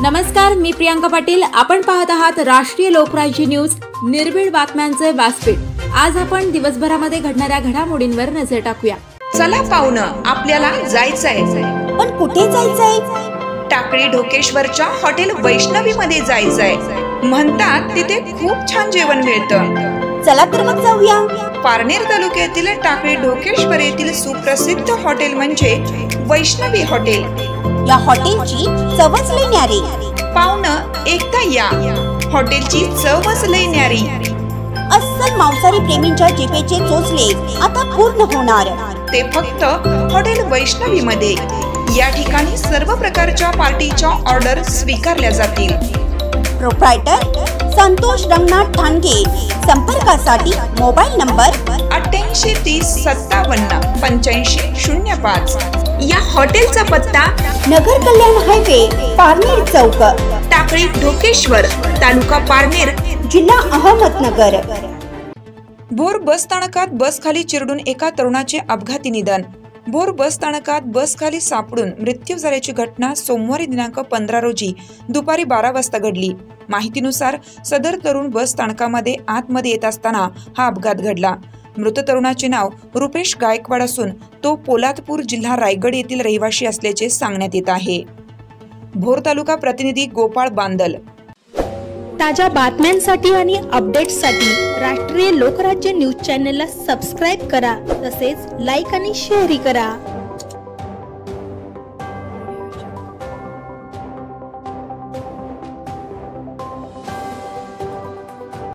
नमस्कार, मी प्रियांका पाटील। आपण पाहत आहात राष्ट्रीय लोकराज्य न्यूज, निर्भीड बातम्यांचे व्यासपीठ। आज आपण दिवसभरामध्ये घडणाऱ्या घडामोडींवर नजर टाकूया। चला पाहुणं, आपल्याला जायचंय। पण कुठे जायचंय? टाकळी ढोकेश्वरच्या हॉटेल वैष्णवी मध्ये जायचंय। म्हणतात तिथे खूप छान जेवण मिळतं। चला तर मग जाऊया। पारनेर तालुक्यातील टाकळी ढोकेश्वर येथील सुप्रसिद्ध हॉटेल म्हणजे वैष्णवी हॉटेल। या हॉटेलची चवच लई न्यारी। पाहुणं, एकदा या, हॉटेलची चवच लई न्यारी। अस्सल मांसाहारी प्रेमींच्या जिभेचे चोचले आता पूर्ण होणार, ते फक्त हॉटेल वैष्णवी मध्ये। या ठिकाणी सर्व प्रकारच्या पार्टीच्या ऑर्डर स्वीकारल्या जातील। प्रोप्रायटर संतोष रंगनाथ ठाणगे। संपर्कासाठी मोबाईल नंबर 88 30 57 85 05। या हॉटेलचा पत्ता नगर कल्याण हायवे, पारनेर चौक, टाकळी ढोकेश्वर, तालुका पारनेर, जिल्हा अहमदनगर। भोर बस स्थानकात बस खाली चिरडून एका तरुणाचे अपघाती निधन। भोर बस स्थानकात बस खाली सापडून मृत्यू झाल्याची घटना सोमवारी दिनांक 15 रोजी दुपारी 12 वाजता घडली। माहितीनुसार सदर तरुण बस स्थानकामध्ये आतमध्ये येत असताना हा अपघात घडला। मृत तरुणाचे नाव रुपेश गायकवाड असून तो पोलादपूर, जिल्हा रायगड येथील रहिवासी असल्याचे सांगण्यात येत आहे। भोर तालुका प्रतिनिधी गोपाळ बांदल। ताज्या बातम्यांसाठी आणि अपडेट्ससाठी राष्ट्रीय लोकराज्य न्यूज चॅनलला सबस्क्राईब करा, तसेच लाईक आणि शेअरही करा।